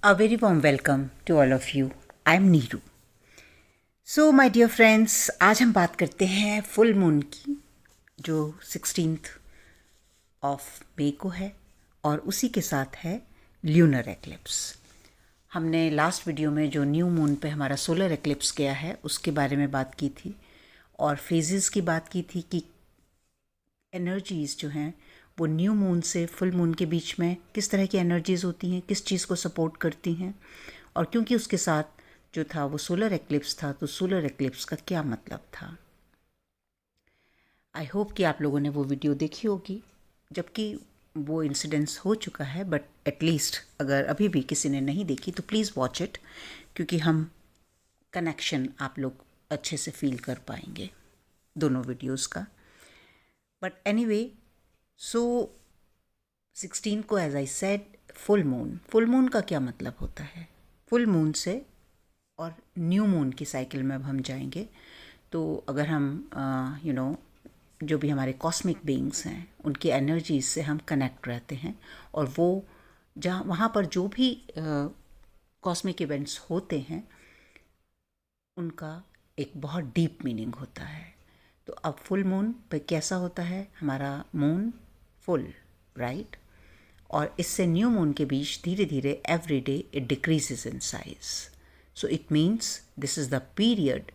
A very warm welcome to all of you. I'm Neeru. So my dear friends, आज हम बात करते हैं फुल मून की जो 16th ऑफ मई को है और उसी के साथ है ल्यूनर एक्लिप्स। हमने लास्ट वीडियो में जो न्यू मून पे हमारा सोलर एक्लिप्स गया है उसके बारे में बात की थी और फेजेस की बात की थी कि एनर्जीज़ जो हैं वो न्यू मून से फुल मून के बीच में किस तरह की एनर्जीज़ होती हैं, किस चीज़ को सपोर्ट करती हैं। और क्योंकि उसके साथ जो था वो सोलर एक्लिप्स था, तो सोलर एक्लिप्स का क्या मतलब था। आई होप कि आप लोगों ने वो वीडियो देखी होगी, जबकि वो इंसिडेंस हो चुका है, बट एटलीस्ट अगर अभी भी किसी ने नहीं देखी तो प्लीज़ वॉच इट, क्योंकि हम कनेक्शन आप लोग अच्छे से फील कर पाएंगे दोनों वीडियोस का। बट एनीवे, सो 16 को as I said full moon का क्या मतलब होता है। फुल मून से और न्यू मून की साइकिल में अब हम जाएंगे, तो अगर हम जो भी हमारे कॉस्मिक बीइंग्स हैं उनकी एनर्जीज से हम कनेक्ट रहते हैं, और वो जहाँ वहाँ पर जो भी कॉस्मिक इवेंट्स होते हैं उनका एक बहुत डीप मीनिंग होता है। तो अब फुल मून पे कैसा होता है, हमारा मून फुल, राइट, और इससे न्यू मून के बीच धीरे धीरे every day it decreases in size. So it means this is the period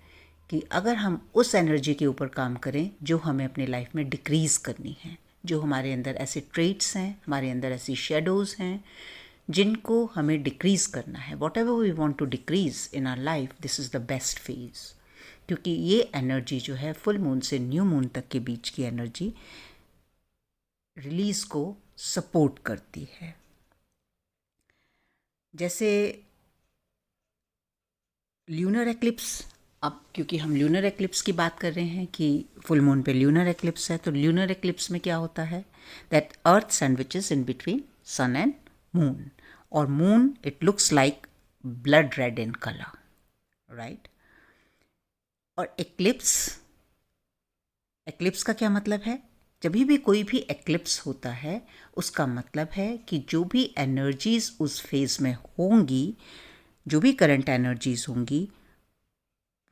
कि अगर हम उस एनर्जी के ऊपर काम करें जो हमें अपनी लाइफ में डिक्रीज़ करनी है, जो हमारे अंदर ऐसे ट्रेट्स हैं, हमारे अंदर ऐसी शेडोज़ हैं जिनको हमें डिक्रीज़ करना है, whatever we want to decrease in our life, this is the best phase. क्योंकि ये एनर्जी जो है फुल मून से न्यू मून तक के बीच की एनर्जी रिलीज़ को सपोर्ट करती है। जैसे ल्यूनर एक्लिप्स, अब क्योंकि हम ल्यूनर एक्लिप्स की बात कर रहे हैं कि फुल मून पे ल्यूनर एक्लिप्स है, तो ल्यूनर एक्लिप्स में क्या होता है that earth sandwiches in between sun and moon, और moon it looks like blood red in colour, right. और एक्लिप्स, एक्लिप्स का क्या मतलब है, जब भी कोई भी एक्लिप्स होता है उसका मतलब है कि जो भी एनर्जीज़ उस फेज़ में होंगी, जो भी करंट एनर्जीज़ होंगी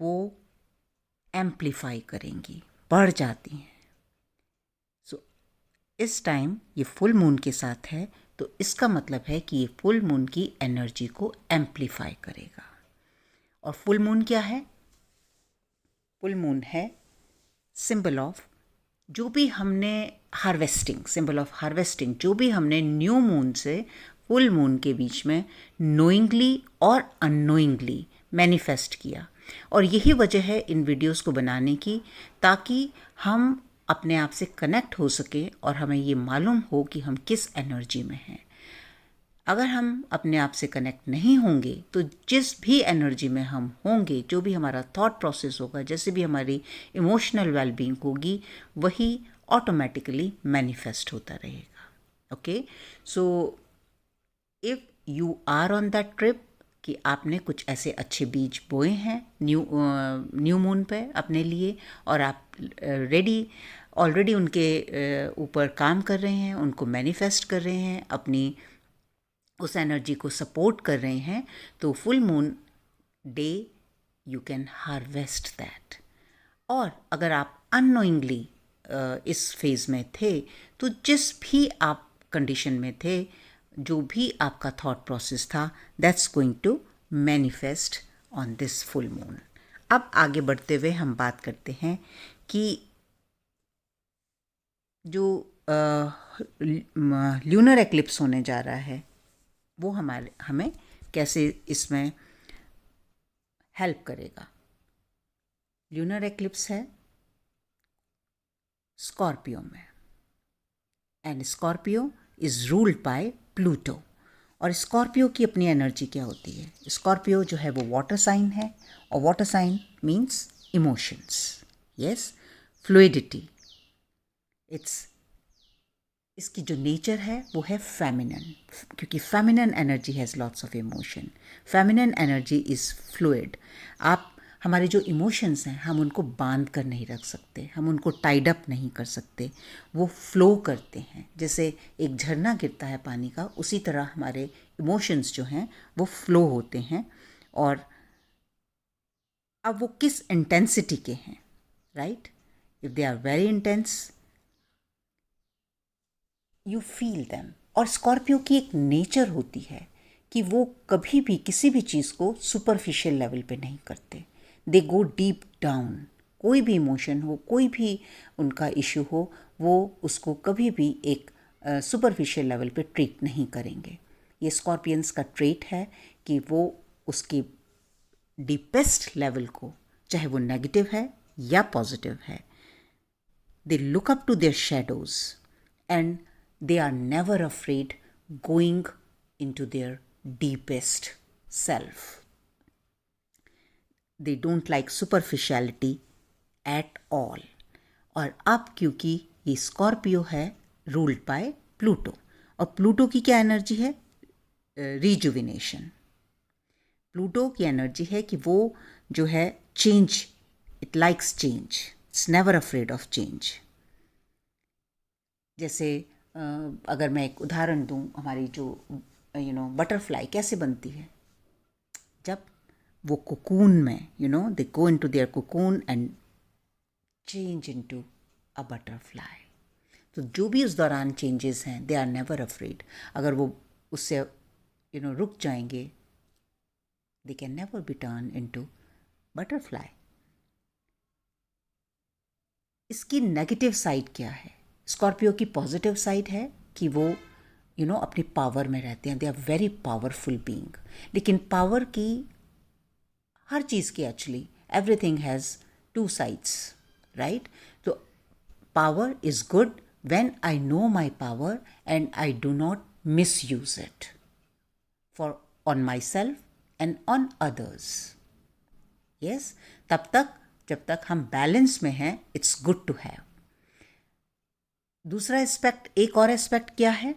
वो एम्प्लीफाई करेंगी, बढ़ जाती हैं। सो इस टाइम ये फुल मून के साथ है, तो इसका मतलब है कि ये फुल मून की एनर्जी को एम्प्लीफाई करेगा। और फुल मून क्या है, फुल मून है सिंबल ऑफ जो भी हमने हार्वेस्टिंग, सिंबल ऑफ हार्वेस्टिंग, जो भी हमने न्यू मून से फुल मून के बीच में नोइंगली और अननोइंगली मैनिफेस्ट किया। और यही वजह है इन वीडियोस को बनाने की, ताकि हम अपने आप से कनेक्ट हो सके और हमें ये मालूम हो कि हम किस एनर्जी में हैं। अगर हम अपने आप से कनेक्ट नहीं होंगे तो जिस भी एनर्जी में हम होंगे, जो भी हमारा थॉट प्रोसेस होगा, जैसे भी हमारी इमोशनल वेलबींग होगी, वही ऑटोमेटिकली मैनिफेस्ट होता रहेगा। Okay, so if you are on that trip कि आपने कुछ ऐसे अच्छे बीज बोए हैं न्यू मून पे अपने लिए, और आप ऑलरेडी उनके ऊपर काम कर रहे हैं, उनको मैनिफेस्ट कर रहे हैं, अपनी उस एनर्जी को सपोर्ट कर रहे हैं, तो full moon day you can harvest that. और अगर आप अननोइंगली इस फेज़ में थे, तो जिस भी आप कंडीशन में थे, जो भी आपका थॉट प्रोसेस था, that's going to manifest on this full moon. अब आगे बढ़ते हुए हम बात करते हैं कि जो ल्यूनर एक्लिप्स होने जा रहा है वो हमें कैसे इसमें हेल्प करेगा। ल्यूनर एक्लिप्स है स्कॉर्पियो में, and Scorpio is ruled by Pluto. और स्कॉर्पियो की अपनी एनर्जी क्या होती है, स्कॉर्पियो जो है वो वाटर साइन है, और water sign means emotions, yes, fluidity. इसकी जो नेचर है वो है फेमिनन, क्योंकि feminine energy has lots of emotion. Feminine energy is fluid. आप हमारे जो इमोशंस हैं हम उनको बांध कर नहीं रख सकते, हम उनको टाइड अप नहीं कर सकते, वो फ्लो करते हैं। जैसे एक झरना गिरता है पानी का, उसी तरह हमारे इमोशंस जो हैं वो फ्लो होते हैं। और अब वो किस इंटेंसिटी के हैं, right? If they are very intense you feel them. और स्कॉर्पियो की एक नेचर होती है कि वो कभी भी किसी भी चीज़ को सुपरफिशियल लेवल पे नहीं करते, दे गो डीप डाउन। कोई भी इमोशन हो, कोई भी उनका इशू हो, वो उसको कभी भी एक सुपरफिशियल लेवल पे ट्रीट नहीं करेंगे। ये स्कॉर्पियंस का ट्रेट है कि वो उसके डीपेस्ट लेवल को, चाहे वो नेगेटिव है या पॉजिटिव है, they look up to their shadows and they are never afraid going into their deepest self. They don't like superficiality at all. और अब क्योंकि ये स्कॉर्पियो है रूल्ड बाय प्लूटो, और प्लूटो की क्या एनर्जी है? रिजुविनेशन। प्लूटो की एनर्जी है कि वो जो है change, it likes change, it's never afraid of change. जैसे अगर मैं एक उदाहरण दूं, हमारी जो बटरफ्लाई कैसे बनती है? जब वो कोकून में they go into their cocoon and change into a butterfly. तो जो भी उस दौरान चेंजेस हैं, दे आर नेवर अफ्रेड। अगर वो उससे रुक जाएंगे, they can never be turn into butterfly. इसकी नेगेटिव साइड क्या है? स्कॉर्पियो की पॉजिटिव साइड है कि वो अपनी पावर में रहते हैं, they are very powerful being. लेकिन पावर की, हर चीज़ की actually, everything has two sides, right? तो power is good when I know my power and I do not misuse it for on myself and on others. Yes, तब तक जब तक हम बैलेंस में हैं, इट्स गुड टू हैव। दूसरा aspect, एक और एस्पेक्ट क्या है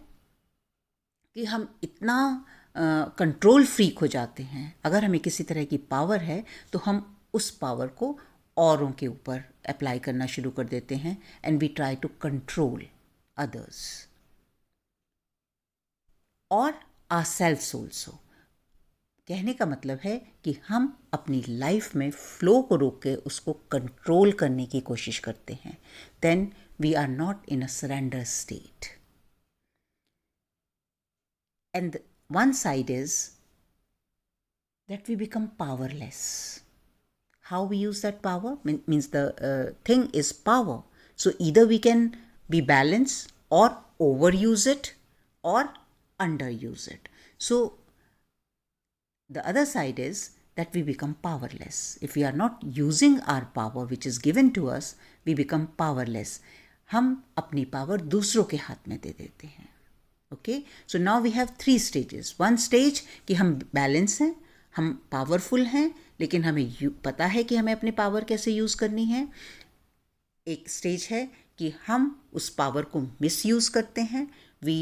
कि हम इतना कंट्रोल फ्रीक हो जाते हैं। अगर हमें किसी तरह की पावर है तो हम उस पावर को औरों के ऊपर अप्लाई करना शुरू कर देते हैं, and we try to control others और आवरसेल्व्स ऑल्सो। कहने का मतलब है कि हम अपनी लाइफ में फ्लो को रोक के उसको कंट्रोल करने की कोशिश करते हैं। Then we are not in a surrender state. And one side is that we become powerless. How we use that power means the thing is power. So either we can be balanced or overuse it or underuse it. So the other side is that we become powerless. If we are not using our power which is given to us, we become powerless. हम अपनी power दूसरों के हाथ में दे देते हैं। Okay, so now we have 3 stages. One stage कि हम बैलेंस हैं, हम पावरफुल हैं, लेकिन हमें पता है कि हमें अपनी पावर कैसे यूज़ करनी है। एक स्टेज है कि हम उस पावर को मिसयूज़ करते हैं, we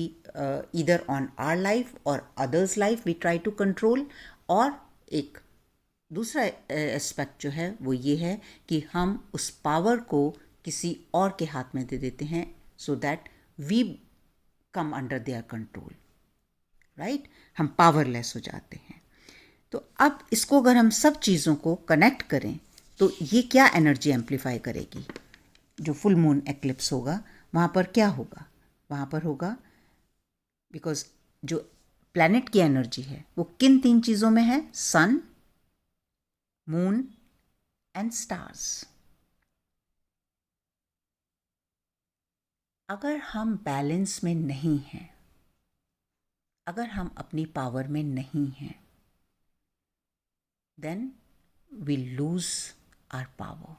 either on our life और others life we try to control. और एक दूसरा एस्पेक्ट जो है वो ये है कि हम उस पावर को किसी और के हाथ में दे देते हैं, so that we come under their control, right? हम पावरलेस हो जाते हैं। तो अब इसको अगर हम सब चीज़ों को कनेक्ट करें तो ये क्या एनर्जी एम्पलीफाई करेगी? जो फुल मून एक्लिप्स होगा वहाँ पर क्या होगा? वहाँ पर होगा, बिकॉज जो प्लैनेट की एनर्जी है वो किन 3 चीज़ों में है? सन, मून एंड स्टार्स। अगर हम बैलेंस में नहीं हैं, अगर हम अपनी पावर में नहीं हैं, then we lose our power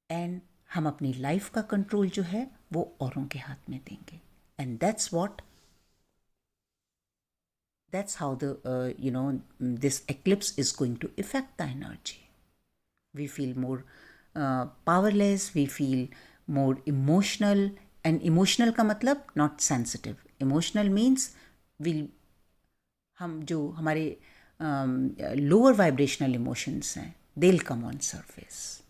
and हम अपनी लाइफ का कंट्रोल जो है वो औरों के हाथ में देंगे। And that's how this eclipse is going to affect the energy. We feel more powerless, we feel more emotional. And emotional का मतलब not sensitive. Emotional means हम जो हमारे लोअर वाइब्रेशनल इमोशंस हैं, they will come on surface.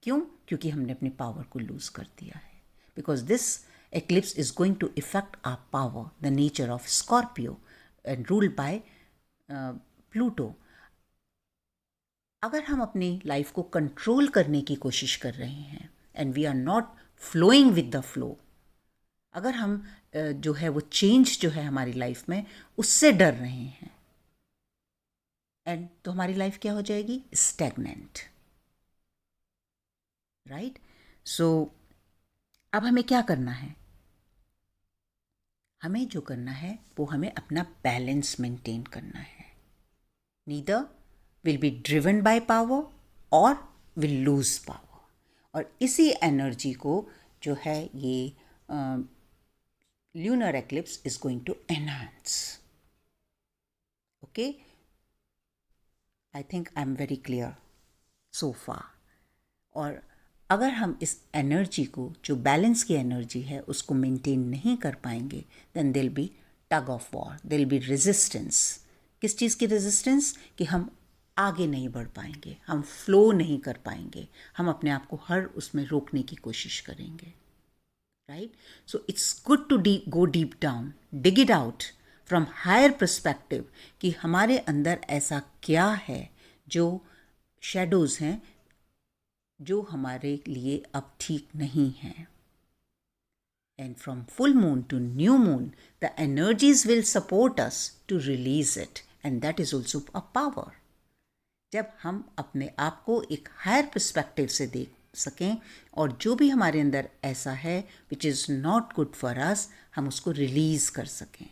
क्यों? क्योंकि हमने अपनी पावर को लूज़ कर दिया है. Because this eclipse is going to affect our power, the nature of Scorpio, and ruled by Pluto. अगर हम अपनी लाइफ को कंट्रोल करने की कोशिश कर रहे हैं and we are not flowing with the flow, अगर हम जो है वो चेंज जो है हमारी लाइफ में उससे डर रहे हैं, एंड तो हमारी लाइफ क्या हो जाएगी? स्टैग्नेंट. राइट? सो अब हमें क्या करना है? हमें जो करना है वो हमें अपना बैलेंस मेंटेन करना है. Neither will be driven by power और विल लूज पावर. और इसी एनर्जी को जो है ये lunar eclipse is going to enhance. Okay, I think I am very clear so far. और अगर हम इस एनर्जी को, जो बैलेंस की एनर्जी है, उसको मेंटेन नहीं कर पाएंगे, देन देल बी टग ऑफ वॉर, देल बी रेजिस्टेंस. किस चीज़ की रेजिस्टेंस? कि हम आगे नहीं बढ़ पाएंगे, हम फ्लो नहीं कर पाएंगे, हम अपने आप को हर उसमें रोकने की कोशिश करेंगे. Right? So it's good to go deep down, dig it out from higher perspective कि हमारे अंदर ऐसा क्या है जो शेडोज़ हैं जो हमारे लिए अब ठीक नहीं है. And from full moon to new moon, the energies will support us to release it, and that is also a power. जब हम अपने आप को एक हायर पर्सपेक्टिव से देख सकें और जो भी हमारे अंदर ऐसा है which is not good for us, हम उसको रिलीज कर सकें.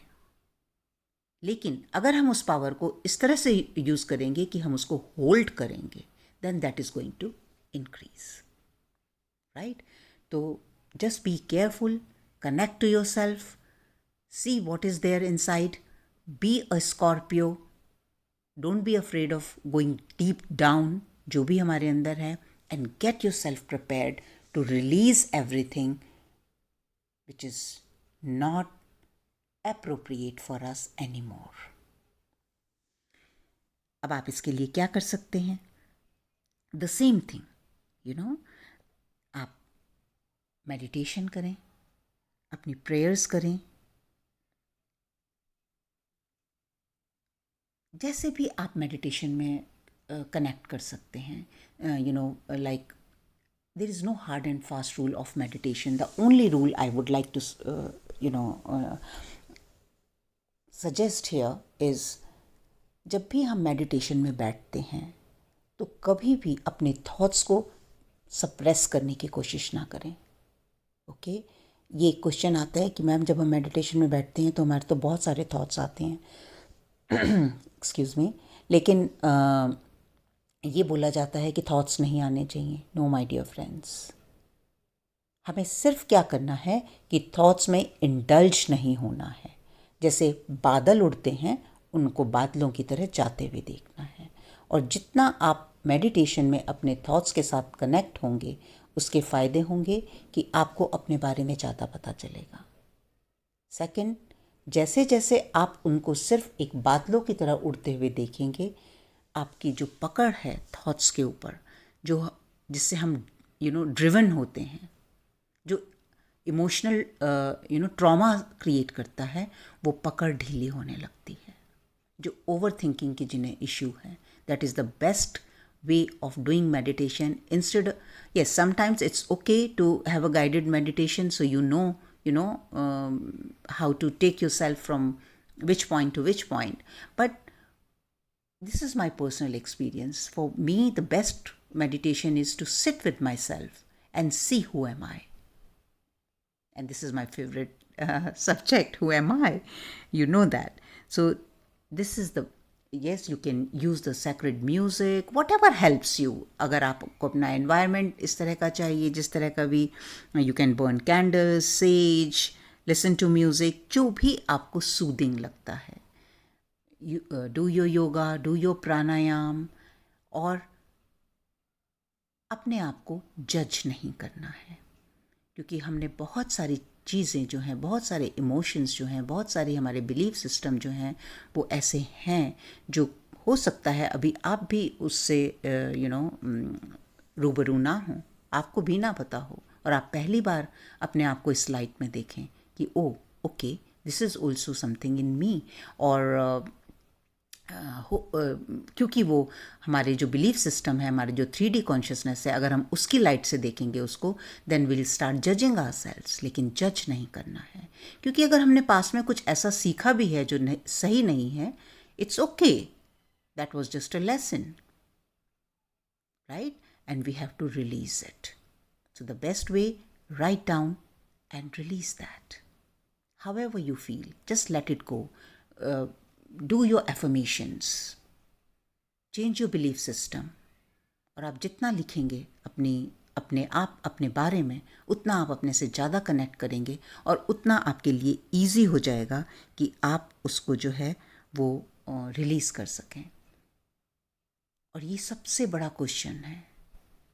लेकिन अगर हम उस पावर को इस तरह से यूज़ करेंगे कि हम उसको होल्ड करेंगे, then that is going to increase. Right? So just be careful, connect to yourself, see what is there inside, be a Scorpio, don't be afraid of going deep down जो भी हमारे अंदर है, and get yourself prepared to release everything which is not appropriate for us anymore. अब आप इसके लिए क्या कर सकते हैं? The same thing, आप मेडिटेशन करें, अपनी प्रेयर्स करें, जैसे भी आप मेडिटेशन में कनेक्ट कर सकते हैं. Like there is no hard and fast rule of meditation. The only rule I would like to suggest here is, जब भी हम मेडिटेशन में बैठते हैं तो कभी भी अपने थॉट्स को सप्रेस करने की कोशिश ना करें. ओके, ये क्वेश्चन आता है कि मैम जब हम मेडिटेशन में बैठते हैं तो हमारे तो बहुत सारे थॉट्स आते हैं, एक्सक्यूज़ मी, लेकिन ये बोला जाता है कि थॉट्स नहीं आने चाहिए. नो माय डियर फ्रेंड्स, हमें सिर्फ क्या करना है कि थॉट्स में इंडल्ज नहीं होना है. जैसे बादल उड़ते हैं, उनको बादलों की तरह जाते हुए देखना है. और जितना आप मेडिटेशन में अपने थॉट्स के साथ कनेक्ट होंगे, उसके फ़ायदे होंगे कि आपको अपने बारे में ज़्यादा पता चलेगा. सेकंड, जैसे जैसे आप उनको सिर्फ एक बादलों की तरह उड़ते हुए देखेंगे, आपकी जो पकड़ है थॉट्स के ऊपर, जो जिससे हम ड्रिवन होते हैं, जो इमोशनल ट्रॉमा क्रिएट करता है, वो पकड़ ढीली होने लगती है. जो ओवर थिंकिंग की जिन्हें इश्यू है, that is the best way of doing meditation. Instead, yes, sometimes it's okay to have a guided meditation, so how to take yourself from which point to which point. But this is my personal experience. For me, the best meditation is to sit with myself and see who am I. And this is my favorite subject. Who am I? You know that. So this is the, yes, you can use the sacred music, whatever helps you. अगर आपको अपना environment इस तरह का चाहिए, जिस तरह का भी, you can burn candles, sage, listen to music, जो भी आपको soothing लगता है. Do your yoga, do your pranayam, और अपने आप को जज नहीं करना है. क्योंकि हमने बहुत सारी चीज़ें जो हैं, बहुत सारे इमोशंस जो हैं, बहुत सारे हमारे बिलीफ सिस्टम जो हैं, वो ऐसे हैं जो हो सकता है अभी आप भी उससे रूबरू ना हो, आपको भी ना पता हो, और आप पहली बार अपने आप को इस लाइट में देखें कि oh okay, this is also something in me. और क्योंकि वो हमारे जो बिलीफ सिस्टम है, हमारे जो 3D कॉन्शियसनेस है, अगर हम उसकी लाइट से देखेंगे उसको, then will start judging ourselves. लेकिन जज नहीं करना है, क्योंकि अगर हमने पास में कुछ ऐसा सीखा भी है जो सही नहीं है, it's okay, that was just a lesson, right? And we have to release it. So the best way, write down and release that. However you feel, just let it go. Do your affirmations. Change your belief system. और आप जितना लिखेंगे अपने बारे में, उतना आप अपने से ज़्यादा कनेक्ट करेंगे और उतना आपके लिए ईजी हो जाएगा कि आप उसको जो है वो रिलीज़ कर सकें. और ये सबसे बड़ा क्वेश्चन है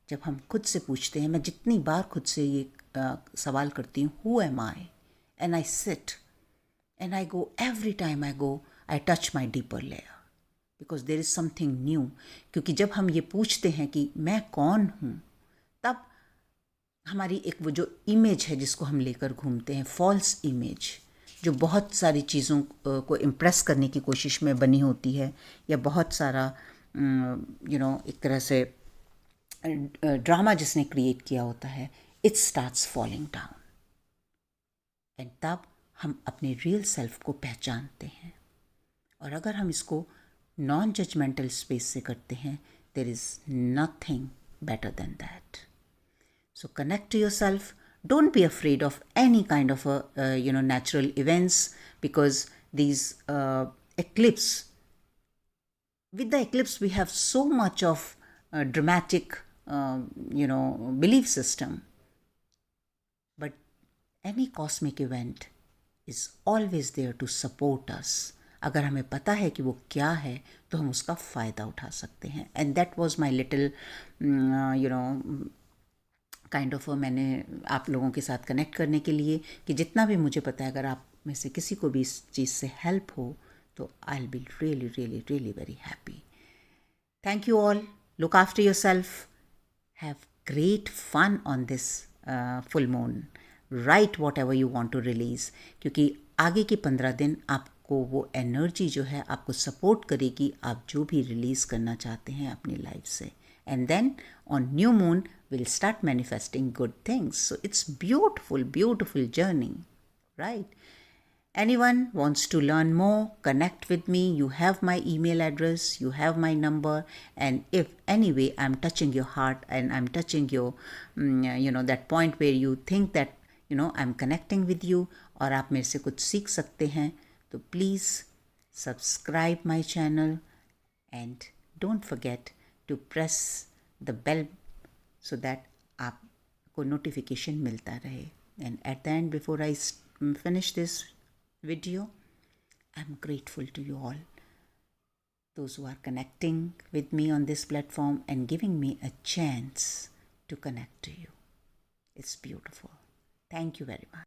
जब हम खुद से पूछते हैं. मैं जितनी बार खुद से ये सवाल करती हूँ, who am I, and I sit and I go, every time I go, I touch my deeper layer, because there is something new. क्योंकि जब हम ये पूछते हैं कि मैं कौन हूँ, तब हमारी एक वो जो इमेज है जिसको हम लेकर घूमते हैं, फॉल्स इमेज, जो बहुत सारी चीज़ों को इम्प्रेस करने की कोशिश में बनी होती है, या बहुत सारा एक तरह से ड्रामा जिसने क्रिएट किया होता है, it starts falling down. And तब हम अपने रियल सेल्फ को पहचानते हैं. और अगर हम इसको नॉन जजमेंटल स्पेस से करते हैं, there is nothing better than that. So connect to yourself. Don't be afraid of any kind of natural events, because these eclipse, with the eclipse we have so much of dramatic belief system, but any cosmic event is always there to support us. अगर हमें पता है कि वो क्या है तो हम उसका फ़ायदा उठा सकते हैं. And that was my little kind of मैंने आप लोगों के साथ कनेक्ट करने के लिए कि जितना भी मुझे पता है, अगर आप में से किसी को भी इस चीज़ से हेल्प हो तो I will be really really really very happy. Thank you all. Look after yourself. Have great fun on this full moon. Write whatever you want to release. क्योंकि आगे के 15 दिन आपको वो एनर्जी जो है आपको सपोर्ट करेगी, आप जो भी रिलीज़ करना चाहते हैं अपनी लाइफ से. And then on new moon, we'll start manifesting good things. So it's beautiful, beautiful journey, right? Anyone wants to learn more, connect with me. You have my email address, you have my number, and if anyway I'm touching your heart and I'm touching your that point where you think that I'm connecting with you और आप मेरे से कुछ सीख सकते हैं, तो please subscribe my channel and don't forget to press the bell so that आपको notification मिलता रहे. And at the end, before I finish this video, I'm grateful to you all, those who are connecting with me on this platform and giving me a chance to connect to you. It's beautiful. Thank you very much.